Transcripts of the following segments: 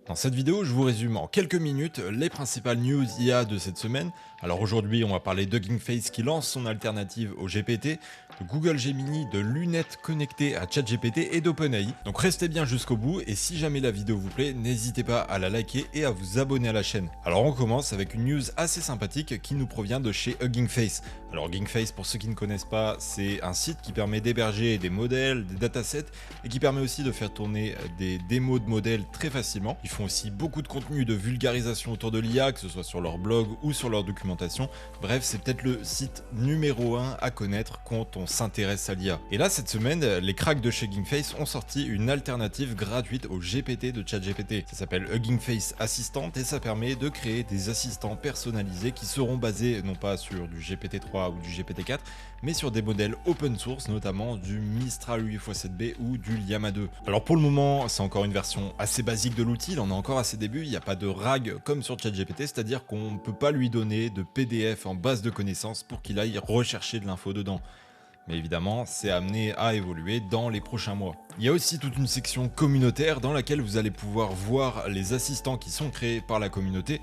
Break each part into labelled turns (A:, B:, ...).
A: Dans cette vidéo, je vous résume en quelques minutes les principales news IA de cette semaine. Alors aujourd'hui, on va parler d'Hugging Face qui lance son alternative au GPT, de Google Gemini, de lunettes connectées à ChatGPT et d'OpenAI. Donc restez bien jusqu'au bout et si jamais la vidéo vous plaît, n'hésitez pas à la liker et à vous abonner à la chaîne. Alors on commence avec une news assez sympathique qui nous provient de chez Hugging Face. Alors Hugging Face, pour ceux qui ne connaissent pas, c'est un site qui permet d'héberger des modèles, des datasets et qui permet aussi de faire tourner des démos de modèles très facilement. Ils font aussi beaucoup de contenu de vulgarisation autour de l'IA, que ce soit sur leur blog ou sur leur documentation. Bref, c'est peut-être le site numéro 1 à connaître quand on s'intéresse à l'IA. Et là, cette semaine, les cracks de chez Hugging Face ont sorti une alternative gratuite au GPT de ChatGPT. Ça s'appelle Hugging Face Assistant et ça permet de créer des assistants personnalisés qui seront basés non pas sur du GPT-3 ou du GPT-4, mais sur des modèles open source, notamment du Mistral 8x7b ou du Llama 2. Alors pour le moment, c'est encore une version assez basique de l'outil, il en est encore à ses débuts, il n'y a pas de RAG comme sur ChatGPT, c'est-à-dire qu'on ne peut pas lui donner de PDF en base de connaissances pour qu'il aille rechercher de l'info dedans. Mais évidemment, c'est amené à évoluer dans les prochains mois. Il y a aussi toute une section communautaire dans laquelle vous allez pouvoir voir les assistants qui sont créés par la communauté.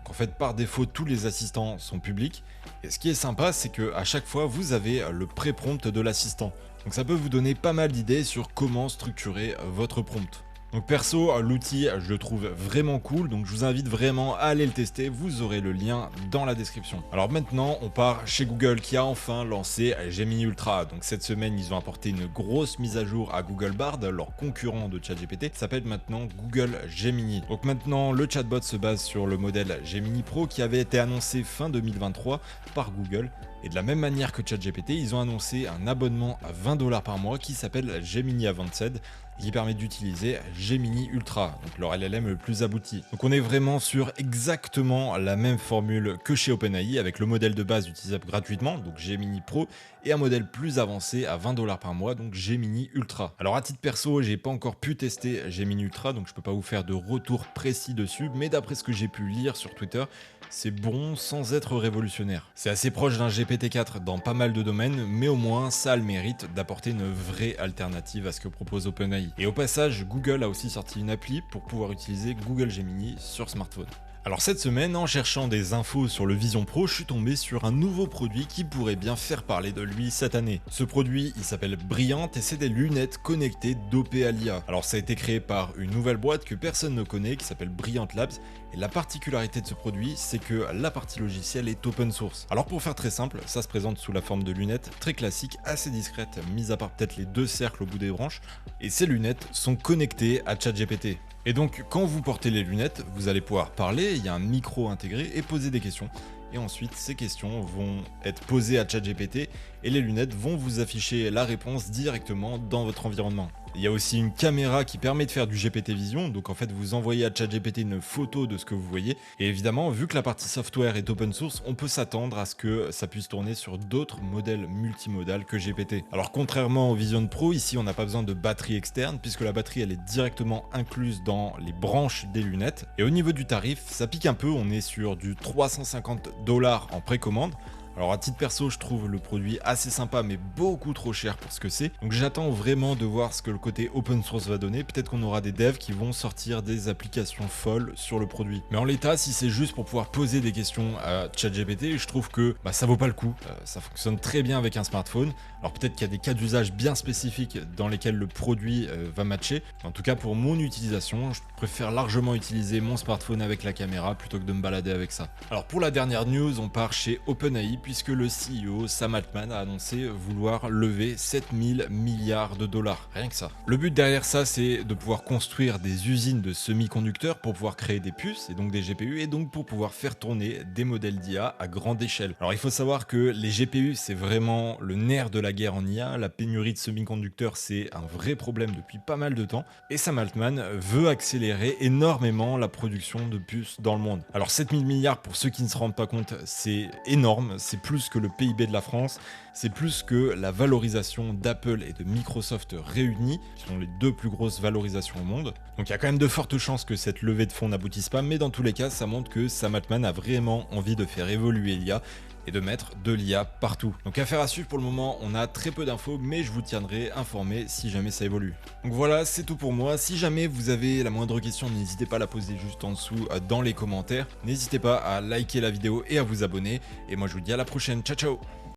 A: En fait, par défaut, tous les assistants sont publics. Et ce qui est sympa, c'est qu'à chaque fois, vous avez le pré-prompt de l'assistant. Donc ça peut vous donner pas mal d'idées sur comment structurer votre prompt. Donc perso, l'outil, je le trouve vraiment cool, donc je vous invite vraiment à aller le tester, vous aurez le lien dans la description. Alors maintenant, on part chez Google qui a enfin lancé Gemini Ultra. Donc cette semaine, ils ont apporté une grosse mise à jour à Google Bard, leur concurrent de ChatGPT, ça s'appelle maintenant Google Gemini. Donc maintenant, le chatbot se base sur le modèle Gemini Pro qui avait été annoncé fin 2023 par Google. Et de la même manière que ChatGPT, ils ont annoncé un abonnement à 20$ par mois qui s'appelle Gemini Advanced et qui permet d'utiliser Gemini Ultra, donc leur LLM le plus abouti. Donc on est vraiment sur exactement la même formule que chez OpenAI avec le modèle de base utilisable gratuitement, donc Gemini Pro, et un modèle plus avancé à 20$ par mois, donc Gemini Ultra. Alors à titre perso, j'ai pas encore pu tester Gemini Ultra, donc je peux pas vous faire de retour précis dessus, mais d'après ce que j'ai pu lire sur Twitter, c'est bon sans être révolutionnaire. C'est assez proche d'un GPT-4 dans pas mal de domaines, mais au moins ça a le mérite d'apporter une vraie alternative à ce que propose OpenAI. Et au passage, Google a aussi sorti une appli pour pouvoir utiliser Google Gemini sur smartphone. Alors cette semaine, en cherchant des infos sur le Vision Pro, je suis tombé sur un nouveau produit qui pourrait bien faire parler de lui cette année. Ce produit, il s'appelle Brilliant et c'est des lunettes connectées dopées à l'IA. Alors ça a été créé par une nouvelle boîte que personne ne connaît qui s'appelle Brilliant Labs et la particularité de ce produit, c'est que la partie logicielle est open source. Alors pour faire très simple, ça se présente sous la forme de lunettes très classiques, assez discrètes, mis à part peut-être les deux cercles au bout des branches, et ces lunettes sont connectées à ChatGPT. Et donc, quand vous portez les lunettes, vous allez pouvoir parler, il y a un micro intégré et poser des questions. Et ensuite, ces questions vont être posées à ChatGPT et les lunettes vont vous afficher la réponse directement dans votre environnement. Il y a aussi une caméra qui permet de faire du GPT Vision, donc en fait vous envoyez à ChatGPT une photo de ce que vous voyez, et évidemment vu que la partie software est open source, on peut s'attendre à ce que ça puisse tourner sur d'autres modèles multimodal que GPT. Alors contrairement au Vision Pro, ici on n'a pas besoin de batterie externe, puisque la batterie elle est directement incluse dans les branches des lunettes, et au niveau du tarif, ça pique un peu, on est sur du 350$ en précommande. Alors à titre perso, je trouve le produit assez sympa mais beaucoup trop cher pour ce que c'est. Donc j'attends vraiment de voir ce que le côté open source va donner. Peut-être qu'on aura des devs qui vont sortir des applications folles sur le produit. Mais en l'état, si c'est juste pour pouvoir poser des questions à ChatGPT, je trouve que ça vaut pas le coup. Ça fonctionne très bien avec un smartphone. Alors peut-être qu'il y a des cas d'usage bien spécifiques dans lesquels le produit va matcher. En tout cas pour mon utilisation, je préfère largement utiliser mon smartphone avec la caméra plutôt que de me balader avec ça. Alors pour la dernière news, on part chez OpenAI puisque le CEO Sam Altman a annoncé vouloir lever 7000 milliards de dollars, rien que ça. Le but derrière ça, c'est de pouvoir construire des usines de semi-conducteurs pour pouvoir créer des puces et donc des GPU et donc pour pouvoir faire tourner des modèles d'IA à grande échelle. Alors il faut savoir que les GPU, c'est vraiment le nerf de la guerre en IA, la pénurie de semi-conducteurs, c'est un vrai problème depuis pas mal de temps et Sam Altman veut accélérer énormément la production de puces dans le monde. Alors 7000 milliards, pour ceux qui ne se rendent pas compte, c'est énorme, c'est plus que le PIB de la France, c'est plus que la valorisation d'Apple et de Microsoft réunis, qui sont les deux plus grosses valorisations au monde. Donc il y a quand même de fortes chances que cette levée de fonds n'aboutisse pas, mais dans tous les cas, ça montre que Sam Altman a vraiment envie de faire évoluer l'IA et de mettre de l'IA partout. Donc affaire à suivre pour le moment, on a très peu d'infos, mais je vous tiendrai informé si jamais ça évolue. Donc voilà, c'est tout pour moi. Si jamais vous avez la moindre question, n'hésitez pas à la poser juste en dessous dans les commentaires. N'hésitez pas à liker la vidéo et à vous abonner. Et moi je vous dis à la prochaine, ciao ciao.